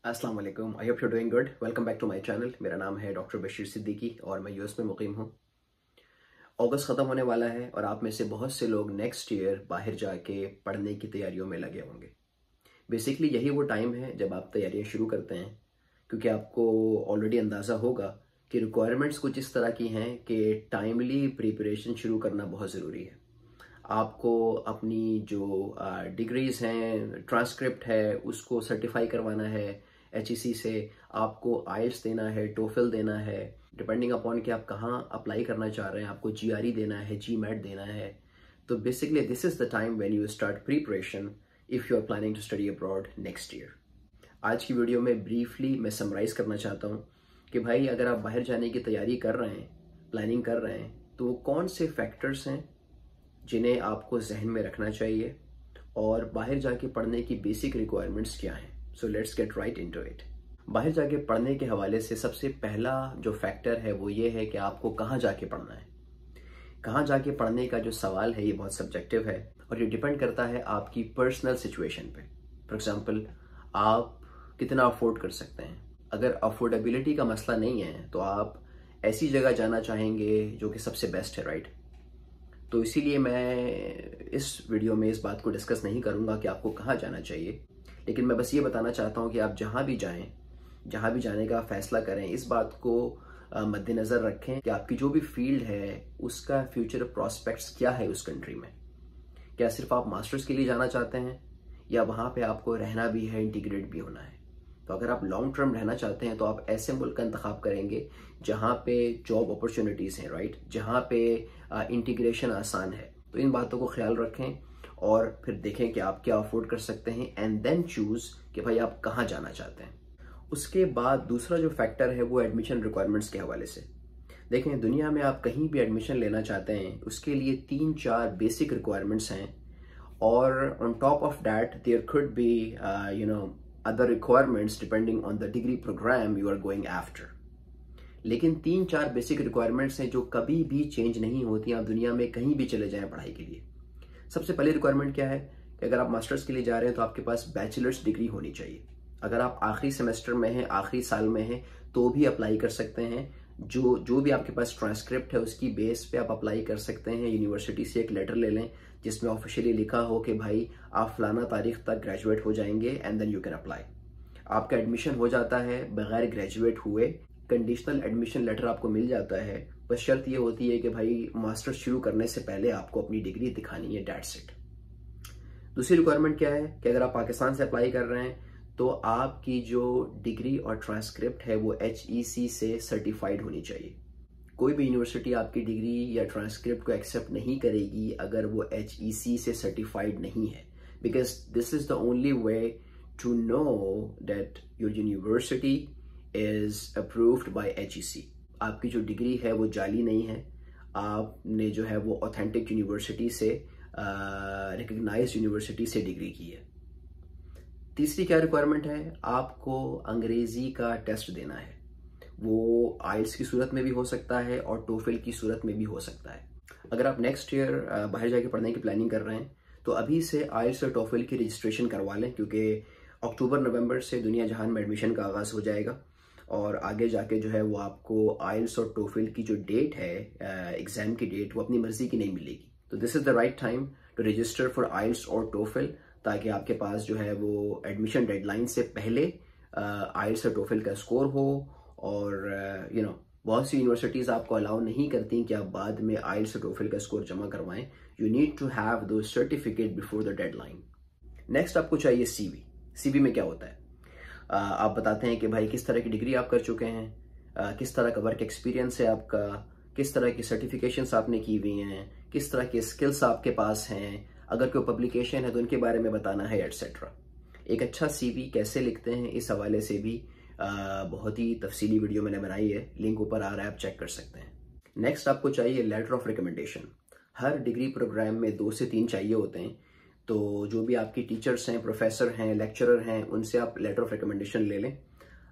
अस्सलाम वालेकुम। I hope you doing good. Welcome back to my channel. मेरा नाम है डॉक्टर बशीर सिद्दीकी और मैं यूएस में मुकीम हूँ। अगस्त ख़त्म होने वाला है और आप में से बहुत से लोग नेक्स्ट ईयर बाहर जाके पढ़ने की तैयारियों में लगे होंगे। बेसिकली यही वो टाइम है जब आप तैयारियाँ शुरू करते हैं, क्योंकि आपको ऑलरेडी अंदाज़ा होगा कि रिक्वायरमेंट्स कुछ इस तरह की हैं कि टाइमली प्रिपरेशन शुरू करना बहुत ज़रूरी है। आपको अपनी जो डिग्रीज़ हैं, ट्रांसक्रिप्ट है, उसको सर्टिफाई करवाना है एचईसी से। आपको आइल्स देना है, टोफल देना है, डिपेंडिंग अपॉन कि आप कहाँ अप्लाई करना चाह रहे हैं। आपको जीआरई देना है, जीमैट देना है। तो basically this is the time when you start preparation if you are planning to study abroad next year. आज की वीडियो में ब्रीफली मैं समराइज़ करना चाहता हूँ कि भाई अगर आप बाहर जाने की तैयारी कर रहे हैं, प्लानिंग कर रहे हैं, तो वो कौन से फैक्टर्स हैं जिन्हें आपको जहन में रखना चाहिए और बाहर जाके पढ़ने की बेसिक रिक्वायरमेंट्स क्या हैं। So let's get right into it. बाहर जाके पढ़ने के हवाले से सबसे पहला जो फैक्टर है वो ये है कि आपको कहाँ जाके पढ़ना है। कहाँ जाके पढ़ने का जो सवाल है ये बहुत सब्जेक्टिव है और ये डिपेंड करता है आपकी पर्सनल सिचुएशन पे। फॉर एग्जांपल, आप कितना अफोर्ड कर सकते हैं। अगर अफोर्डेबिलिटी का मसला नहीं है तो आप ऐसी जगह जाना चाहेंगे जो कि सबसे बेस्ट है, राइट। तो इसीलिए मैं इस वीडियो में इस बात को डिस्कस नहीं करूंगा कि आपको कहाँ जाना चाहिए, लेकिन मैं बस ये बताना चाहता हूँ कि आप जहाँ भी जाएं, जहाँ भी जाने का फैसला करें, इस बात को मद्देनज़र रखें कि आपकी जो भी फील्ड है उसका फ्यूचर प्रॉस्पेक्ट्स क्या है उस कंट्री में। क्या सिर्फ आप मास्टर्स के लिए जाना चाहते हैं या वहाँ पे आपको रहना भी है, इंटीग्रेट भी होना है। तो अगर आप लॉन्ग टर्म रहना चाहते हैं तो आप ऐसे मुल्क का इंतखाब करेंगे जहाँ पे जॉब अपॉर्चुनिटीज़ हैं, राइट, जहाँ पे इंटीग्रेशन आसान है। तो इन बातों को ख्याल रखें और फिर देखें कि आप क्या अफोर्ड कर सकते हैं एंड देन चूज़ कि भाई आप कहाँ जाना चाहते हैं। उसके बाद दूसरा जो फैक्टर है वो एडमिशन रिक्वायरमेंट्स के हवाले से। देखें, दुनिया में आप कहीं भी एडमिशन लेना चाहते हैं उसके लिए 3-4 बेसिक रिक्वायरमेंट्स हैं और on top of that there could be other requirements depending on the degree program you are going after। लेकिन 3-4 बेसिक रिक्वायरमेंट्स हैं जो कभी भी चेंज नहीं होती। आप दुनिया में कहीं भी चले जाएं पढ़ाई के लिए। सबसे पहली रिक्वायरमेंट क्या है कि अगर आप मास्टर्स के लिए जा रहे हैं तो आपके पास बैचलर्स डिग्री होनी चाहिए। अगर आप आखिरी सेमेस्टर में हैं, आखिरी साल में हैं, तो भी अप्लाई कर सकते हैं। जो भी आपके पास ट्रांसक्रिप्ट है उसकी बेस पे आप अप्लाई कर सकते हैं। यूनिवर्सिटी से एक लेटर ले लें जिसमें ऑफिशियली लिखा हो कि भाई आप फलाना तारीख तक ग्रेजुएट हो जाएंगे and then you can apply. आपका एडमिशन हो जाता है बगैर ग्रेजुएट हुए। कंडीशनल एडमिशन लेटर आपको मिल जाता है। बस शर्त ये होती है कि भाई मास्टर्स शुरू करने से पहले आपको अपनी डिग्री दिखानी है, दैट्स इट। दूसरी रिक्वायरमेंट क्या है कि अगर आप पाकिस्तान से अप्लाई कर रहे हैं तो आपकी जो डिग्री और ट्रांसक्रिप्ट है वो HEC से सर्टिफाइड होनी चाहिए। कोई भी यूनिवर्सिटी आपकी डिग्री या ट्रांसक्रिप्ट को एक्सेप्ट नहीं करेगी अगर वो HEC से सर्टिफाइड नहीं है, because this is the only way to know that your university is approved by HEC। आपकी जो डिग्री है वो जाली नहीं है, आपने जो है वो ऑथेंटिक यूनिवर्सिटी से, रिकग्नाइज्ड यूनिवर्सिटी से डिग्री की है। तीसरी क्या रिक्वायरमेंट है, आपको अंग्रेजी का टेस्ट देना है। वो आइल्स की सूरत में भी हो सकता है और टोफल की सूरत में भी हो सकता है। अगर आप नेक्स्ट ईयर बाहर जाके पढ़ने की प्लानिंग कर रहे हैं तो अभी से आइल्स और टोफल की रजिस्ट्रेशन करवा लें, क्योंकि अक्टूबर-नवंबर से दुनिया जहान में एडमिशन का आगाज़ हो जाएगा और आगे जाके जो है वो आपको आइल्स और टोफल की जो डेट है, एग्ज़ाम की डेट, वो अपनी मर्जी की नहीं मिलेगी। तो this is the right time to register for IELTS और टोफल, ताकि आपके पास जो है वो एडमिशन डेडलाइन से पहले आइल्स और टोफल का स्कोर हो। और बहुत सी यूनिवर्सिटीज़ आपको अलाउ नहीं करती कि आप बाद में आइल्स और टोफल का स्कोर जमा करवाएं। यू नीड टू हैव दो certificate before the deadline. Next आपको चाहिए CV में क्या होता है, आप बताते हैं कि भाई किस तरह की डिग्री आप कर चुके हैं, किस तरह का वर्क एक्सपीरियंस है आपका, किस तरह की सर्टिफिकेशंस आपने की हुई हैं, किस तरह के स्किल्स आपके पास हैं, अगर कोई पब्लिकेशन है तो उनके बारे में बताना है, एटसेट्रा। एक अच्छा CV कैसे लिखते हैं इस हवाले से भी बहुत ही तफसीली वीडियो मैंने बनाई है, लिंक ऊपर आ रहा है, आप चेक कर सकते हैं। नेक्स्ट आपको चाहिए लेटर ऑफ रिकमेंडेशन। हर डिग्री प्रोग्राम में 2 से 3 चाहिए होते हैं। तो जो भी आपकी टीचर्स हैं, प्रोफेसर हैं, लेक्चरर हैं, उनसे आप लेटर ऑफ रिकमेंडेशन ले लें।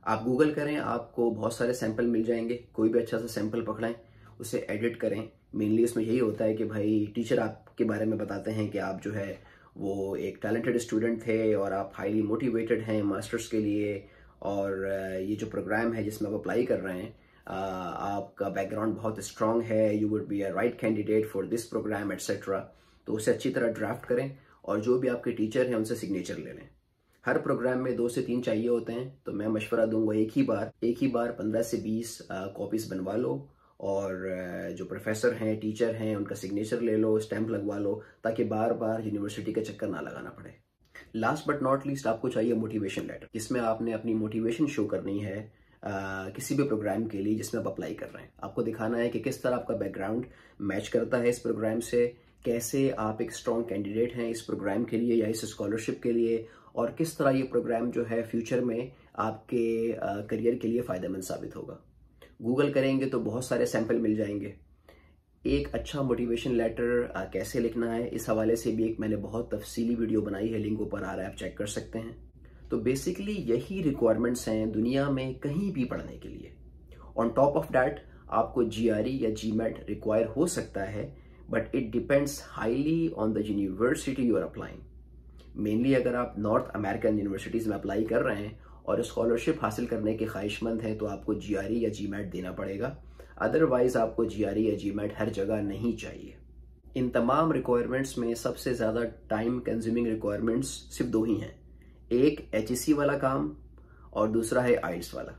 आप गूगल करें, आपको बहुत सारे सैंपल मिल जाएंगे। कोई भी अच्छा सा सैंपल पकड़ें, उसे एडिट करें। मेनली इसमें यही होता है कि भाई टीचर आपके बारे में बताते हैं कि आप जो है वो एक टैलेंटेड स्टूडेंट थे और आप हाईली मोटिवेटेड हैं मास्टर्स के लिए, और ये जो प्रोग्राम है जिसमें आप अप्लाई कर रहे हैं, आपका बैकग्राउंड बहुत स्ट्रांग है, you would be a right candidate for this program etcetera, तो उसे अच्छी तरह ड्राफ्ट करें और जो भी आपके टीचर हैं उनसे सिग्नेचर ले लें। हर प्रोग्राम में 2 से 3 चाहिए होते हैं, तो मैं मशवरा दूंगा एक ही बार 15 से 20 कॉपीज बनवा लो और जो प्रोफेसर हैं, टीचर हैं, उनका सिग्नेचर ले लो, स्टैंप लगवा लो, ताकि बार बार यूनिवर्सिटी का चक्कर ना लगाना पड़े। लास्ट बट नॉट लीस्ट आपको चाहिए मोटिवेशन लेटर, जिसमें आपने अपनी मोटिवेशन शो करनी है किसी भी प्रोग्राम के लिए जिसमें आप अप्लाई कर रहे हैं। आपको दिखाना है कि किस तरह आपका बैकग्राउंड मैच करता है इस प्रोग्राम से, कैसे आप एक स्ट्रॉन्ग कैंडिडेट हैं इस प्रोग्राम के लिए या इस स्कॉलरशिप के लिए, और किस तरह ये प्रोग्राम जो है फ्यूचर में आपके करियर के लिए फ़ायदेमंद साबित होगा। गूगल करेंगे तो बहुत सारे सैंपल मिल जाएंगे। एक अच्छा मोटिवेशन लेटर कैसे लिखना है, इस हवाले से भी एक मैंने बहुत तफसीली वीडियो बनाई है, लिंक ऊपर आ रहा है, आप चेक कर सकते हैं। तो बेसिकली यही रिक्वायरमेंट्स हैं दुनिया में कहीं भी पढ़ने के लिए। ऑन टॉप ऑफ डैट आपको GRE या GMAT रिक्वायर हो सकता है, but it depends highly on the university you are applying. Mainly अगर आप नॉर्थ अमेरिकन यूनिवर्सिटीज़ में अप्लाई कर रहे हैं और स्कॉलरशिप हासिल करने के ख्वाहिशमंद हैं, तो आपको GRE या GMAT देना पड़ेगा। अदरवाइज आपको GRE या GMAT हर जगह नहीं चाहिए। इन तमाम रिक्वायरमेंट्स में सबसे ज़्यादा टाइम कंज्यूमिंग रिक्वायरमेंट्स सिर्फ 2 ही हैं, एक HEC वाला काम और दूसरा है IELTS वाला।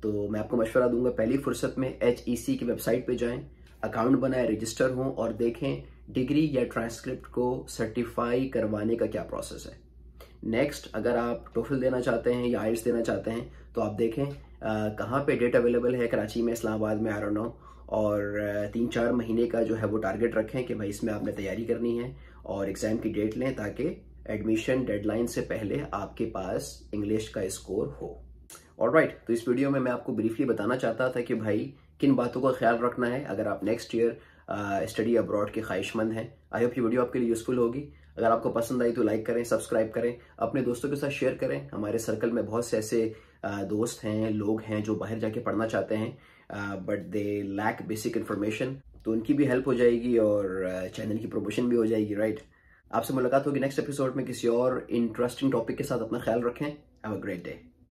तो मैं आपको मशवरा दूंगा, पहली फुर्सत में HEC की वेबसाइट पे जाएं, अकाउंट बनाएं, रजिस्टर हों और देखें डिग्री या ट्रांसक्रिप्ट को सर्टिफाई करवाने का क्या प्रोसेस है। नेक्स्ट, अगर आप TOEFL देना चाहते हैं या IELTS देना चाहते हैं तो आप देखें कहाँ पे डेट अवेलेबल है, कराची में, इस्लामाबाद में, आई डोंट नो, और 3-4 महीने का जो है वो टारगेट रखें कि भाई इसमें आपने तैयारी करनी है और एग्ज़ाम की डेट लें, ताकि एडमिशन डेडलाइन से पहले आपके पास इंग्लिश का स्कोर हो। ऑलराइट, तो इस वीडियो में मैं आपको ब्रीफली बताना चाहता था कि भाई किन बातों का ख्याल रखना है अगर आप नेक्स्ट ईयर स्टडी अब्रॉड के ख्वाहिशमंद हैं। आई होप ये वीडियो आपके लिए यूजफुल होगी। अगर आपको पसंद आई तो लाइक करें, सब्सक्राइब करें, अपने दोस्तों के साथ शेयर करें। हमारे सर्कल में बहुत से ऐसे दोस्त हैं, लोग हैं जो बाहर जाके पढ़ना चाहते हैं but they lack basic information, तो उनकी भी हेल्प हो जाएगी और चैनल की प्रमोशन भी हो जाएगी। राइट, आपसे मुलाकात होगी नेक्स्ट एपिसोड में किसी और इंटरेस्टिंग टॉपिक के साथ। अपना ख्याल रखें। Have a great day.